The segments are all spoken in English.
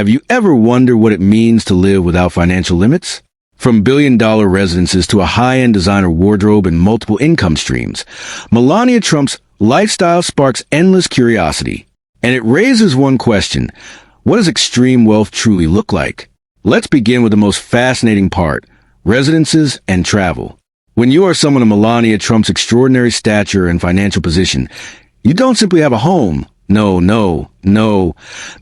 Have you ever wondered what it means to live without financial limits? From billion-dollar residences to a high-end designer wardrobe and multiple income streams, Melania Trump's lifestyle sparks endless curiosity. And it raises one question: what does extreme wealth truly look like? Let's begin with the most fascinating part: residences and travel. When you are someone of Melania Trump's extraordinary stature and financial position, you don't simply have a home. No.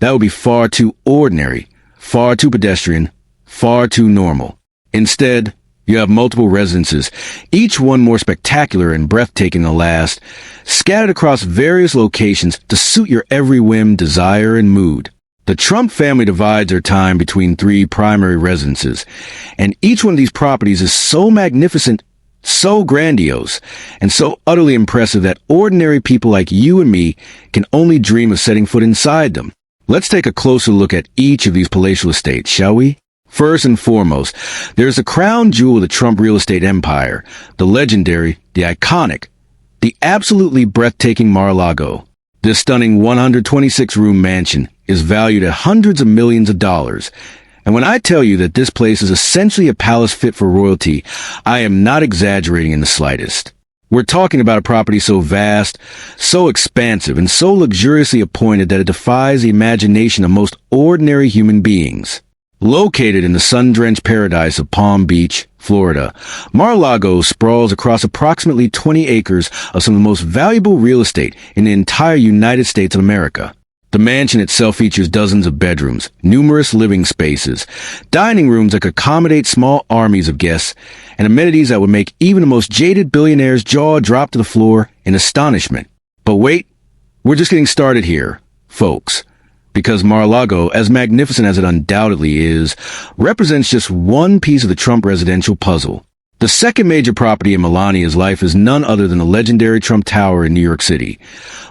That would be far too ordinary, far too pedestrian, far too normal. Instead, you have multiple residences, each one more spectacular and breathtaking than the last, scattered across various locations to suit your every whim, desire, and mood. The Trump family divides their time between 3 primary residences, and each one of these properties is so magnificent, so grandiose, and so utterly impressive that ordinary people like you and me can only dream of setting foot inside them. Let's take a closer look at each of these palatial estates, shall we? First and foremost, there's the crown jewel of the Trump real estate empire, the legendary, the iconic, the absolutely breathtaking Mar-a-Lago. This stunning 126-room mansion is valued at hundreds of millions of dollars. And when I tell you that this place is essentially a palace fit for royalty, I am not exaggerating in the slightest. We're talking about a property so vast, so expansive, and so luxuriously appointed that it defies the imagination of most ordinary human beings. Located in the sun-drenched paradise of Palm Beach, Florida, Mar-a-Lago sprawls across approximately 20 acres of some of the most valuable real estate in the entire United States of America. The mansion itself features dozens of bedrooms, numerous living spaces, dining rooms that could accommodate small armies of guests, and amenities that would make even the most jaded billionaire's jaw drop to the floor in astonishment. But wait, we're just getting started here, folks. Because Mar-a-Lago, as magnificent as it undoubtedly is, represents just one piece of the Trump residential puzzle. The second major property in Melania's life is none other than the legendary Trump Tower in New York City,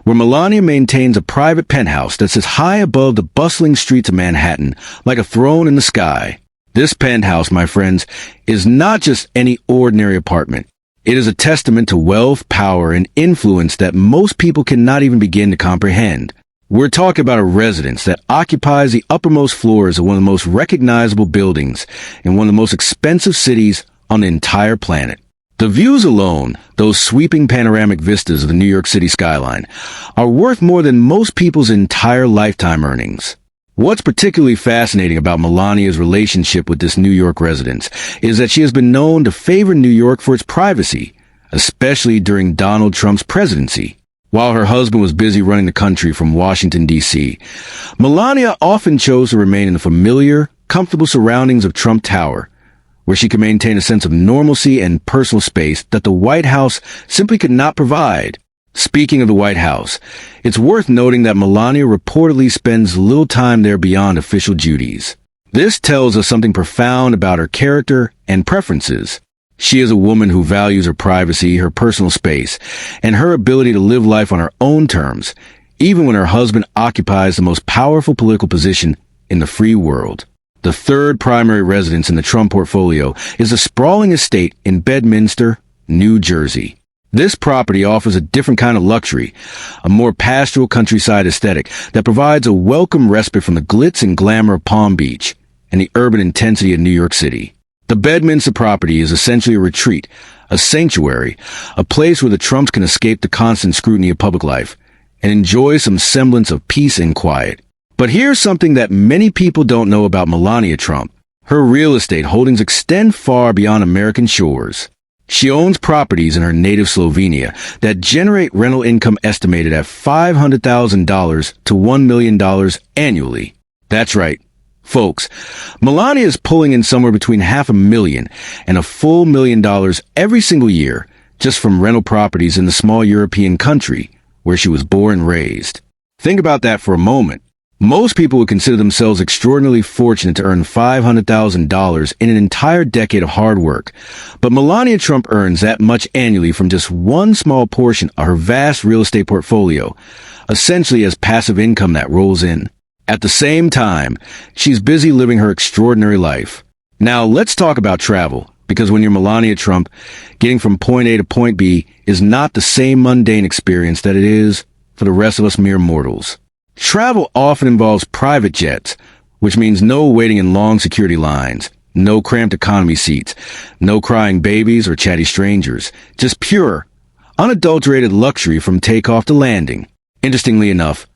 where Melania maintains a private penthouse that sits high above the bustling streets of Manhattan, like a throne in the sky. This penthouse, my friends, is not just any ordinary apartment. It is a testament to wealth, power, and influence that most people cannot even begin to comprehend. We're talking about a residence that occupies the uppermost floors of one of the most recognizable buildings in one of the most expensive cities on the entire planet. The views alone, those sweeping panoramic vistas of the New York City skyline, are worth more than most people's entire lifetime earnings. What's particularly fascinating about Melania's relationship with this New York residence is that she has been known to favor New York for its privacy, especially during Donald Trump's presidency. While her husband was busy running the country from Washington, D.C., Melania often chose to remain in the familiar, comfortable surroundings of Trump Tower, where she could maintain a sense of normalcy and personal space that the White House simply could not provide. Speaking of the White House, it's worth noting that Melania reportedly spends little time there beyond official duties. This tells us something profound about her character and preferences. She is a woman who values her privacy, her personal space, and her ability to live life on her own terms, even when her husband occupies the most powerful political position in the free world. The third primary residence in the Trump portfolio is a sprawling estate in Bedminster, New Jersey. This property offers a different kind of luxury, a more pastoral countryside aesthetic that provides a welcome respite from the glitz and glamour of Palm Beach and the urban intensity of New York City. The Bedminster property is essentially a retreat, a sanctuary, a place where the Trumps can escape the constant scrutiny of public life and enjoy some semblance of peace and quiet. But here's something that many people don't know about Melania Trump. Her real estate holdings extend far beyond American shores. She owns properties in her native Slovenia that generate rental income estimated at $500,000 to $1 million annually. That's right. Folks, Melania is pulling in somewhere between $500,000 and a full $1 million every single year just from rental properties in the small European country where she was born and raised. Think about that for a moment. Most people would consider themselves extraordinarily fortunate to earn $500,000 in an entire decade of hard work, but Melania Trump earns that much annually from just one small portion of her vast real estate portfolio, essentially as passive income that rolls in. At the same time, she's busy living her extraordinary life. Now, let's talk about travel, because when you're Melania Trump, getting from point A to point B is not the same mundane experience that it is for the rest of us mere mortals. Travel often involves private jets, which means no waiting in long security lines, no cramped economy seats, no crying babies or chatty strangers, just pure, unadulterated luxury from takeoff to landing. Interestingly enough,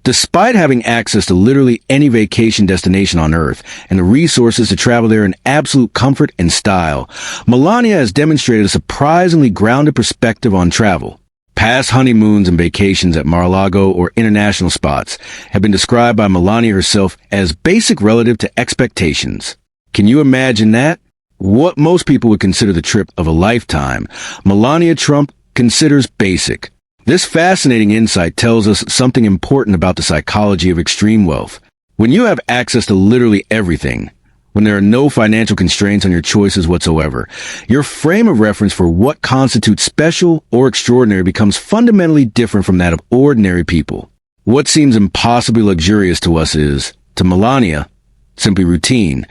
despite having access to literally any vacation destination on Earth and the resources to travel there in absolute comfort and style, Melania has demonstrated a surprisingly grounded perspective on travel. Past honeymoons and vacations at Mar-a-Lago or international spots have been described by Melania herself as basic relative to expectations. Can you imagine that? What most people would consider the trip of a lifetime, Melania Trump considers basic. This fascinating insight tells us something important about the psychology of extreme wealth. When you have access to literally everything, when there are no financial constraints on your choices whatsoever, your frame of reference for what constitutes special or extraordinary becomes fundamentally different from that of ordinary people. What seems impossibly luxurious to us is, to Melania, simply routine.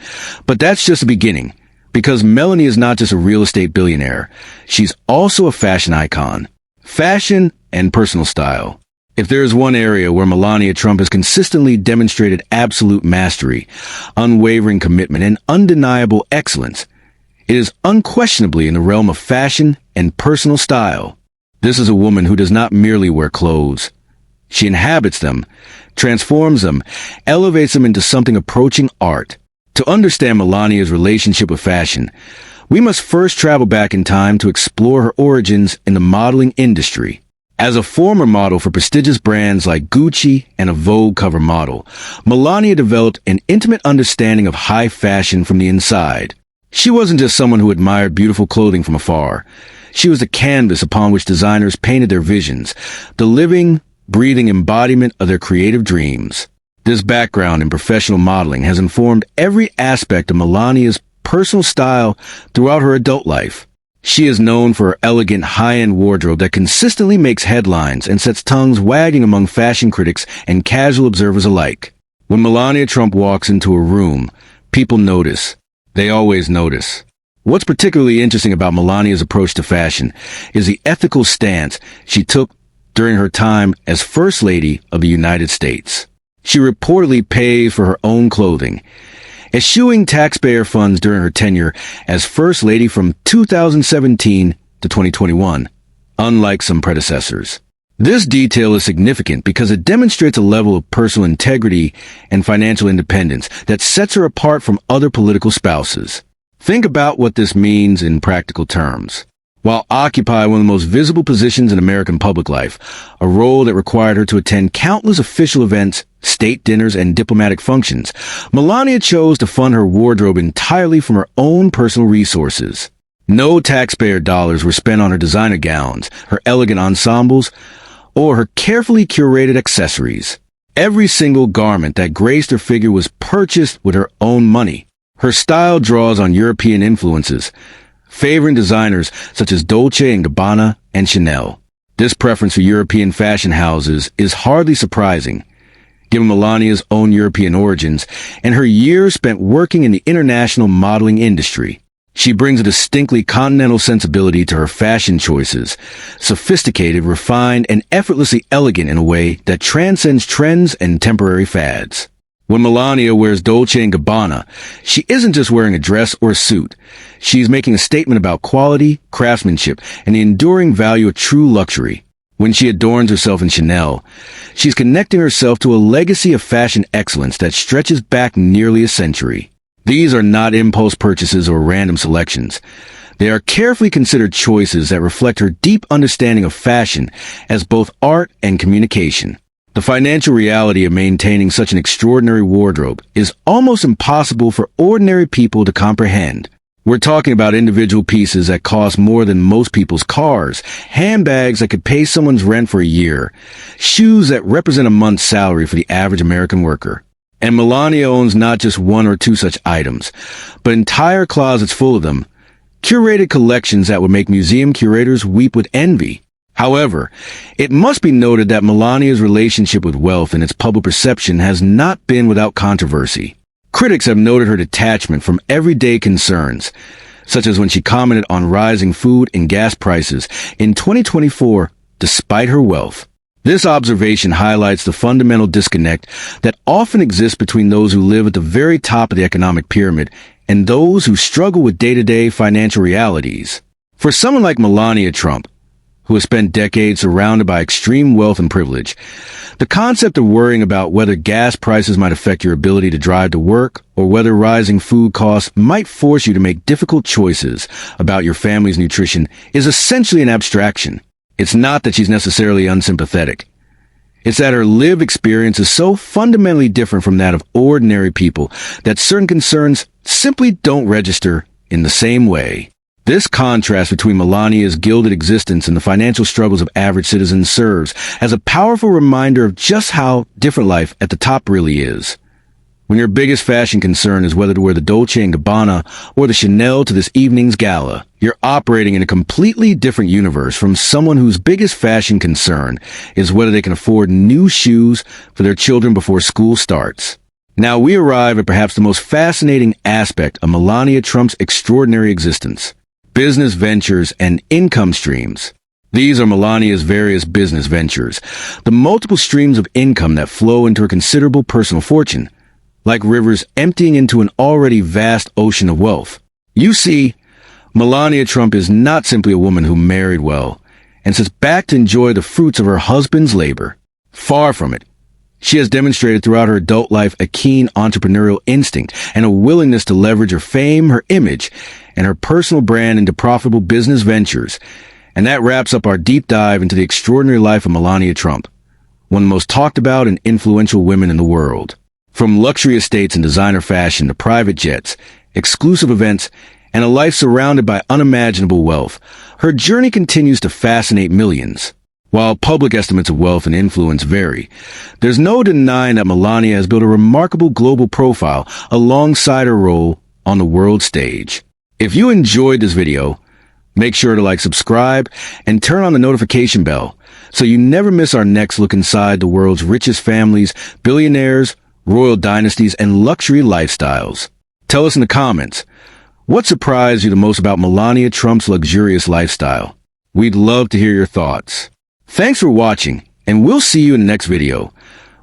But that's just the beginning, because Melanie is not just a real estate billionaire. She's also a fashion icon. Fashion and personal style. If there is one area where Melania Trump has consistently demonstrated absolute mastery, unwavering commitment, and undeniable excellence, it is unquestionably in the realm of fashion and personal style. This is a woman who does not merely wear clothes. She inhabits them, transforms them, elevates them into something approaching art. To understand Melania's relationship with fashion, we must first travel back in time to explore her origins in the modeling industry. As a former model for prestigious brands like Gucci and a Vogue cover model, Melania developed an intimate understanding of high fashion from the inside. She wasn't just someone who admired beautiful clothing from afar. She was the canvas upon which designers painted their visions, the living, breathing embodiment of their creative dreams. This background in professional modeling has informed every aspect of Melania's personal style throughout her adult life. She is known for her elegant, high-end wardrobe that consistently makes headlines and sets tongues wagging among fashion critics and casual observers alike. When Melania Trump walks into a room, people notice. They always notice. What's particularly interesting about Melania's approach to fashion is the ethical stance she took during her time as First Lady of the United States. She reportedly pays for her own clothing, eschewing taxpayer funds during her tenure as First Lady from 2017 to 2021, unlike some predecessors. This detail is significant because it demonstrates a level of personal integrity and financial independence that sets her apart from other political spouses. Think about what this means in practical terms. While occupying one of the most visible positions in American public life, a role that required her to attend countless official events, state dinners, and diplomatic functions, Melania chose to fund her wardrobe entirely from her own personal resources. No taxpayer dollars were spent on her designer gowns, her elegant ensembles, or her carefully curated accessories. Every single garment that graced her figure was purchased with her own money. Her style draws on European influences, favoring designers such as Dolce & Gabbana and Chanel. This preference for European fashion houses is hardly surprising, given Melania's own European origins and her years spent working in the international modeling industry. She brings a distinctly continental sensibility to her fashion choices, sophisticated, refined, and effortlessly elegant in a way that transcends trends and temporary fads. When Melania wears Dolce & Gabbana, she isn't just wearing a dress or a suit. She's making a statement about quality, craftsmanship, and the enduring value of true luxury. When she adorns herself in Chanel, she's connecting herself to a legacy of fashion excellence that stretches back nearly a century. These are not impulse purchases or random selections. They are carefully considered choices that reflect her deep understanding of fashion as both art and communication. The financial reality of maintaining such an extraordinary wardrobe is almost impossible for ordinary people to comprehend. We're talking about individual pieces that cost more than most people's cars, handbags that could pay someone's rent for a year, shoes that represent a month's salary for the average American worker. And Melania owns not just one or two such items, but entire closets full of them, curated collections that would make museum curators weep with envy. However, it must be noted that Melania's relationship with wealth and its public perception has not been without controversy. Critics have noted her detachment from everyday concerns, such as when she commented on rising food and gas prices in 2024 despite her wealth. This observation highlights the fundamental disconnect that often exists between those who live at the very top of the economic pyramid and those who struggle with day-to-day financial realities. For someone like Melania Trump, who has spent decades surrounded by extreme wealth and privilege, the concept of worrying about whether gas prices might affect your ability to drive to work or whether rising food costs might force you to make difficult choices about your family's nutrition is essentially an abstraction. It's not that she's necessarily unsympathetic. It's that her lived experience is so fundamentally different from that of ordinary people that certain concerns simply don't register in the same way. This contrast between Melania's gilded existence and the financial struggles of average citizens serves as a powerful reminder of just how different life at the top really is. When your biggest fashion concern is whether to wear the Dolce & Gabbana or the Chanel to this evening's gala, you're operating in a completely different universe from someone whose biggest fashion concern is whether they can afford new shoes for their children before school starts. Now we arrive at perhaps the most fascinating aspect of Melania Trump's extraordinary existence: business ventures and income streams. These are Melania's various business ventures, the multiple streams of income that flow into her considerable personal fortune, like rivers emptying into an already vast ocean of wealth. You see, Melania Trump is not simply a woman who married well and sits back to enjoy the fruits of her husband's labor. Far from it. She has demonstrated throughout her adult life a keen entrepreneurial instinct and a willingness to leverage her fame, her image, and her personal brand into profitable business ventures. And that wraps up our deep dive into the extraordinary life of Melania Trump, one of the most talked about and influential women in the world. From luxury estates and designer fashion to private jets, exclusive events, and a life surrounded by unimaginable wealth, her journey continues to fascinate millions. While public estimates of wealth and influence vary, there's no denying that Melania has built a remarkable global profile alongside her role on the world stage. If you enjoyed this video, make sure to subscribe, and turn on the notification bell so you never miss our next look inside the world's richest families, billionaires, royal dynasties, and luxury lifestyles. Tell us in the comments, what surprised you the most about Melania Trump's luxurious lifestyle? We'd love to hear your thoughts. Thanks for watching, and we'll see you in the next video,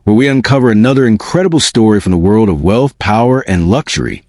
where we uncover another incredible story from the world of wealth, power, and luxury.